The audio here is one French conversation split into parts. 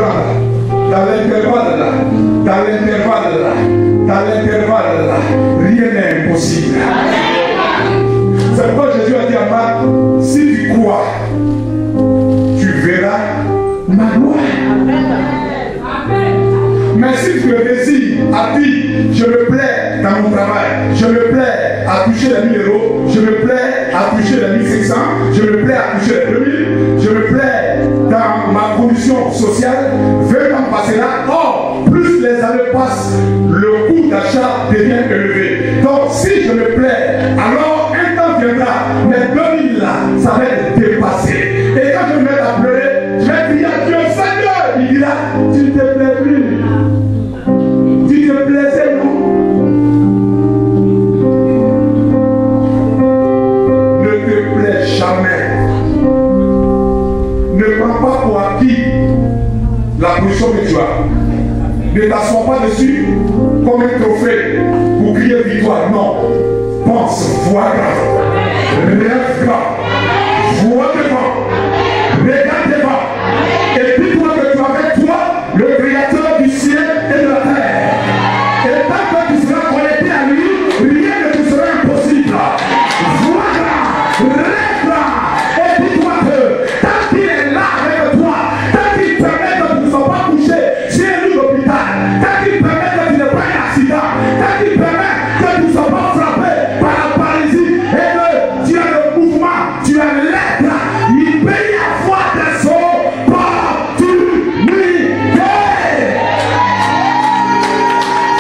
grand là, dans l'intervalle là, dans l'intervalle là, dans l'intervalle là, rien n'est impossible. C'est pourquoi Jésus a dit à Marc, si tu crois, tu verras ma gloire. Mais si tu le désires, à dire, je me plais dans mon travail, je me plais à toucher les 1000 euros, je me plais à toucher les 1500, je me plais à toucher les 2000, je me plais dans ma condition sociale, 20 ans passés là, or, plus les années passent, le coût d'achat devient élevé. Donc, si je me plais, alors un temps viendra, mais 2000 là, ça va être dépassé. Et quand je me mets à pleurer, je vais crier à Dieu, Seigneur, il dira, tu ne te plais plus. Tu te plaisais, non? Ne te plaît jamais. Ne prends pas pour acquis la position que tu as. Ne t'assois pas dessus comme un trophée pour crier victoire. Non. Pense, vois grand. Rêve grand. Vois devant. Regarde devant. Et dis-toi que tu as avec toi le Créateur du ciel et de la terre. Et tant que tu seras connecté à lui, rien ne te sera impossible. Vois grand. Rêve grand. Et dis-toi que tant qu'il est là avec toi, tant qu'il permet que tu ne sois pas couché chez lui l'hôpital, tant qu'il permet que tu n'aies pas un accident, tant qu'il permet que tu ne sois pas frappé par la paralysie et que tu as le mouvement, tu as l'être, il paye à foi tes opportunités.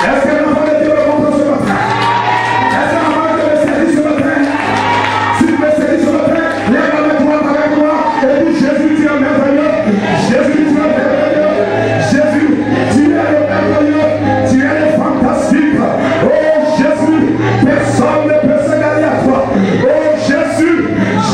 Est-ce que l'enfant de Dieu le comprend ce matin? Est-ce que l'enfant de Dieu me saisit ce matin? Si tu me saisis ce matin, lève avec moi et dis Jésus, tu es merveilleux. Jésus, tu es merveilleux. Jésus, tu es le merveilleux. Tu es le fantastique. Oh Jésus, personne ne peut s'égaler à toi. Oh Jésus,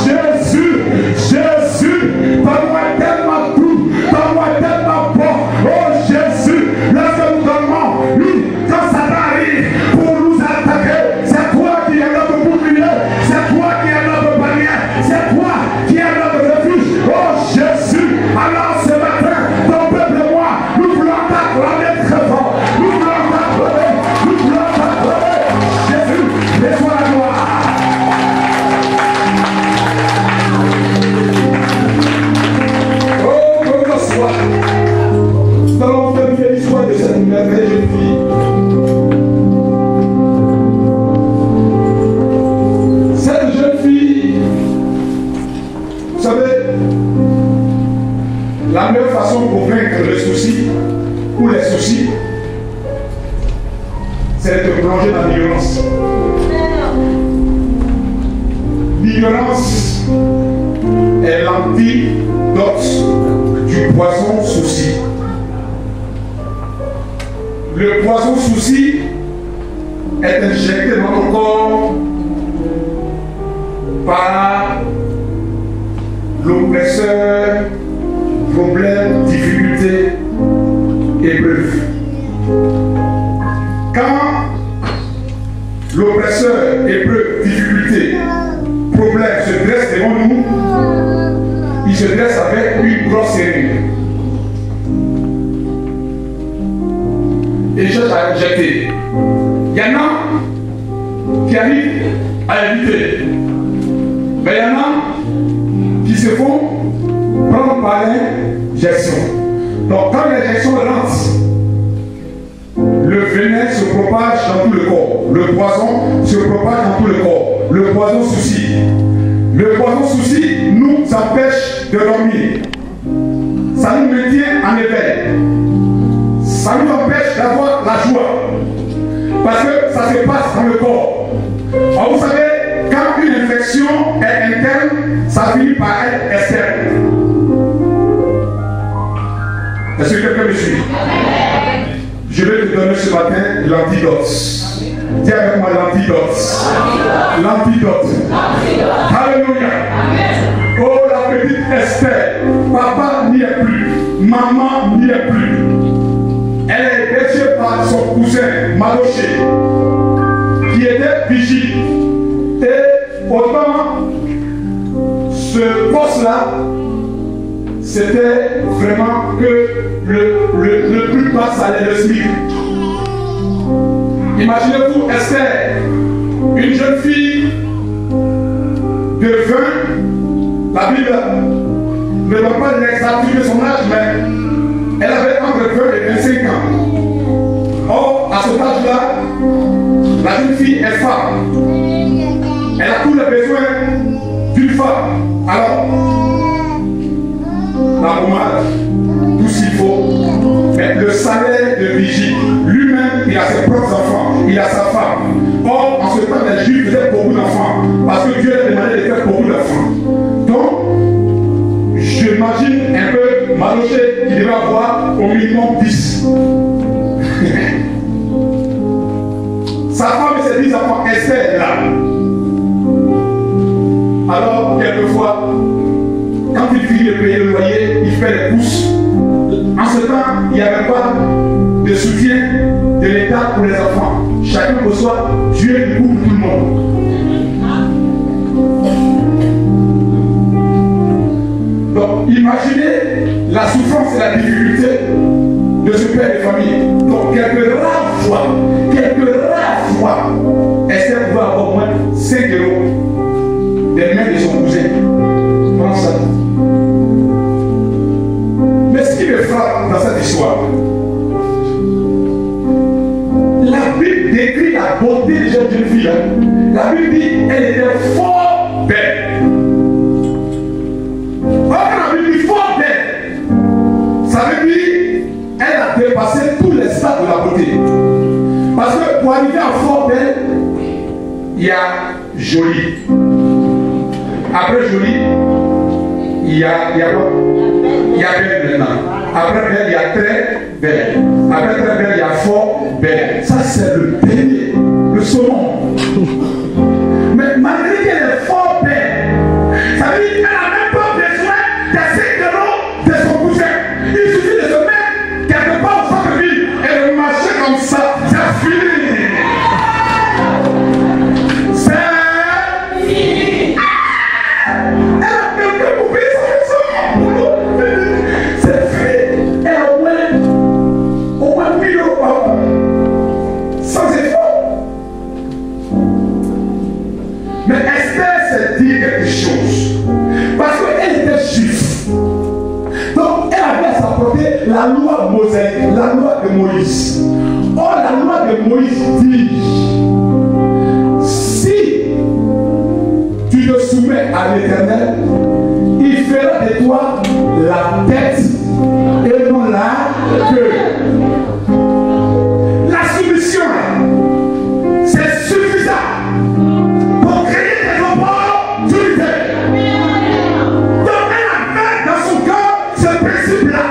Jésus, Jésus, donne-moi tellement tout, donne-moi tellement bon. Oh Jésus, lorsque nous dormons, oui, quand Satan arrive pour nous attaquer, c'est toi qui es notre bouclier, c'est toi qui es notre barrière, c'est toi qui es notre refuge. Oh Jésus, alors ce matin, ton peuple et moi, nous voulons t'acclamer très fort. Nous voulons t'acclamer, nous voulons t'acclamer. Jésus, reçois la gloire. Oh, que soit. Nous allons faire l'histoire de cette merveilleuse jeune fille. Cette jeune fille, vous savez, la meilleure façon pour vaincre le souci ou les soucis, c'est de te plonger dans l'ignorance. L'ignorance est l'antidote du poison souci. Le poison souci est injecté dans ton corps par l'oppresseur, problème, difficulté, épreuve. Quand l'oppresseur, épreuve, difficulté, problème se dresse devant nous, il se dresse avec une grosse seringue. Et il cherche à injecter. Il y en a qui arrivent à éviter. Mais il y en a qui se font prendre par l'injection. Donc quand l'injection rentre, le venin se propage dans tout le corps. Le poison se propage dans tout le corps. Le poison souci. Le poison souci nous empêche de dormir. Ça nous maintient en éveil. Ça nous empêche d'avoir la joie. Parce que ça se passe dans le corps. Alors vous savez, quand une infection est interne, ça finit par être externe. Est-ce que quelqu'un me suit? Je vais te donner ce matin l'antidote. Dis avec moi l'antidote. L'antidote. Alléluia. Oh la petite Esther, papa n'y est plus, maman n'y est plus. Elle est hébergée par son cousin Maloché, qui était vigile. Et autant ce poste-là, c'était vraiment que le plus bas salaire, le SMIC. Imaginez-vous Esther, une jeune fille de 20, la Bible ne donne pas l'exactitude de son âge, mais elle avait entre 20 et 25 ans. Or, à cet âge-là, la jeune fille est femme. Elle a tous les besoins d'une femme. Alors, la pommade, tout ce qu'il faut. Mais le salaire de vigie, lui-même, il a ses propres enfants, il a sa femme. Or, en ce temps, les Juifs faisaient beaucoup d'enfants, parce que Dieu a demandé de faire beaucoup d'enfants. Donc, j'imagine un peu Maloché qui devait avoir au minimum 10. Sa femme et ses 10 enfants, Esther là. Alors, quelquefois, quand il finit de payer le loyer, il fait les courses. En ce temps, il n'y avait pas de soutien de l'État pour les enfants. Chacun reçoit Dieu du coup pour tout le monde. Donc, imaginez la souffrance et la difficulté de ce père de famille. Donc, quelques rares fois, Esther pouvait avoir au moins 5 euros des mains de son cousin. Prends ça. Mais ce qui me frappe dans cette histoire, la Bible décrit la beauté de cette jeune fille. La Bible dit qu'elle était fort belle. Quand la Bible dit fort belle, ça veut dire qu'elle a dépassé tous les stades de la beauté. Parce que pour arriver à fort belle, il y a joli. Après joli, il y a quoi? Il y a belle maintenant. Après belle, il y a très belle. Après très belle, il y a fort belle. Ça, c'est le dernier, le saumon. Mais malgré qu'elle est fort belle, ça veut dire qu'elle n'a même pas besoin des 5 euros de son cousin. Il suffit de se mettre quelque part au centre-ville et de marcher comme ça. C'est fini. La loi mosaïque, la loi de Moïse. Or, la loi de Moïse dit, si tu te soumets à l'Éternel, il fera de toi la tête et non la queue. La soumission, c'est suffisant pour créer des opportunités. Donc, elle a fait dans son cœur ce principe-là.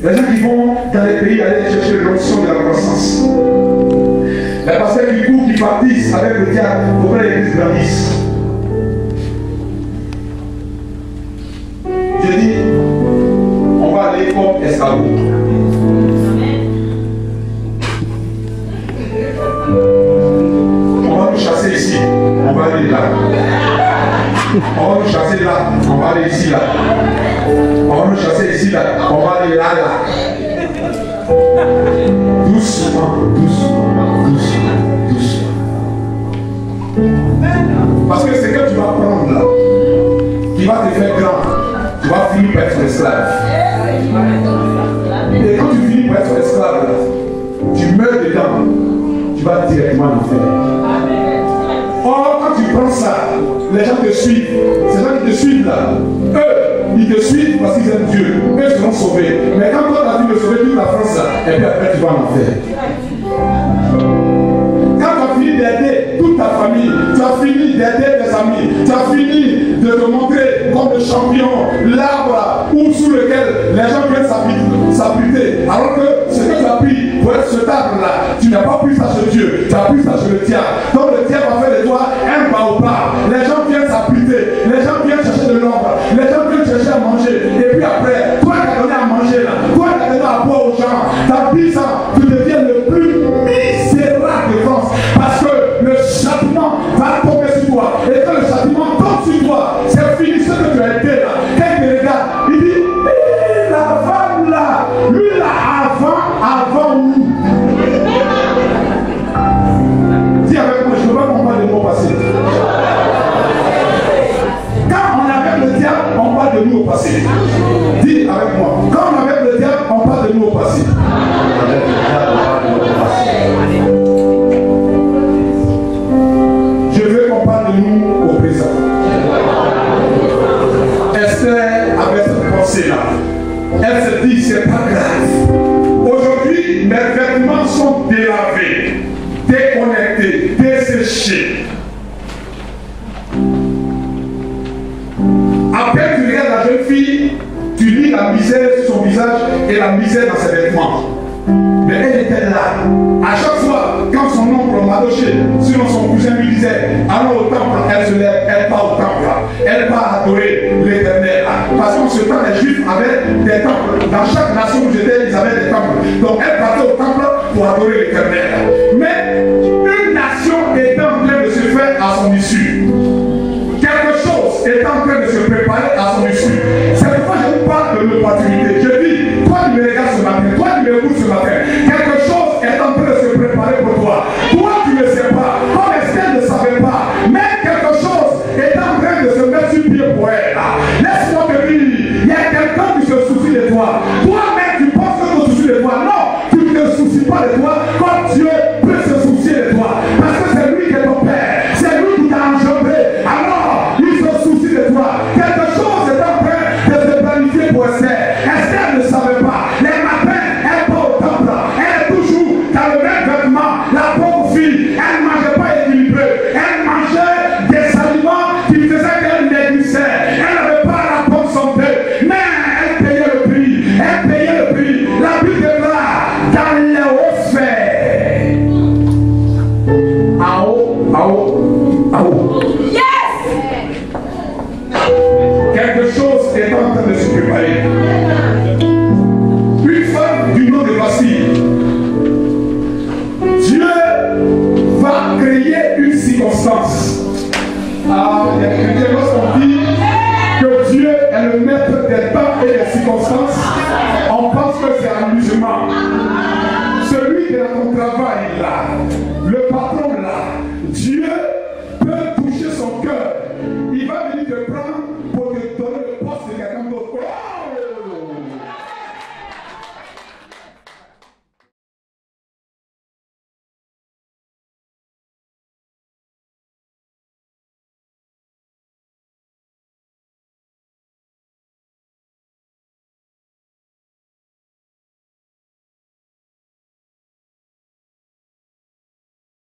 Les gens qui vont dans les pays aller chercher l'onction de la croissance. Les pasteurs qui courent, qui partissent avec le diable pour que l'église grandisse. son esclave. Et quand tu finis par être son esclave, tu meurs dedans, tu vas directement en enfer. Or, quand tu prends ça, les gens te suivent. Ces gens qui te suivent là, eux, ils te suivent parce qu'ils aiment Dieu. Eux seront sauvés. Mais quand toi, tu as vu de sauver toute la France là, et puis après, tu vas en enfer. Quand tu as fini d'aider toute ta famille, tu as fini d'aider tes amis, tu as fini de te montrer comme le champion, l'arbre sous lequel les gens viennent s'abriter. Alors que ce que tu as pris pour être cet arbre-là, tu n'as pas pris ça chez Dieu, tu as pris ça chez le diable. Donc le diable va faire de toi un baobab. Les gens viennent s'abriter, les gens viennent chercher de l'ombre, les gens viennent chercher à manger. Et puis après, toi qui as donné à manger là, toi qui as donné à boire aux gens, tu as pris ça, tu deviens le plus misérable de France. Parce que le châtiment va tomber sur toi. Et quand le châtiment tombe sur toi, c'est fini ce que tu as été là. Quand il te regarde, il dit, la femme là, lui là, avant nous. Dis avec moi, je ne veux pas qu'on parle de mots passés. Quand on est avec le diable, on parle de nous au passé. Dis avec moi, quand on est avec le diable, on parle de nous au passé. Je veux qu'on parle de nous au présent. Esther avait cette pensée-là. Elle se dit, c'est pas grave. Aujourd'hui, mes vêtements sont délavés, déconnectés, desséchés. Après, tu regardes la jeune fille, tu lis la misère sur son visage et la misère dans ses vêtements. Mais elle était là. À chaque fois, quand son oncle Madoché, sinon son cousin lui disait, allons au temple, elle se lève, elle part au temple. Elle part adorer l'Éternel. Parce qu'en ce temps, les Juifs avaient des temples. Dans chaque nation où j'étais, ils avaient des temples. Donc elle partait au temple pour adorer l'Éternel. Mais une nation était en train de se faire à son issue. Quelque chose est en train de se préparer à son issue. C'est pourquoi je vous parle de l'opportunité. Je dis, toi qui me regardes ce matin, toi qui me écoutes ce matin, quelque chose est en train de se préparer pour toi. Toi tu ne sais pas, comme Esther ne savait pas, mais quelque chose est en train de se mettre sur pied pour elle. Laisse-moi te dire, il y a quelqu'un qui se soucie de toi. Toi-même tu penses que tu te soucies de toi. Non, tu ne te soucies pas de toi comme Dieu peut se soucier de toi. Parce que c'est lui qui est ton père. C'est lui qui t'a engendré. Alors, il se soucie de toi. Quelque chose est en train de se planifier pour Esther.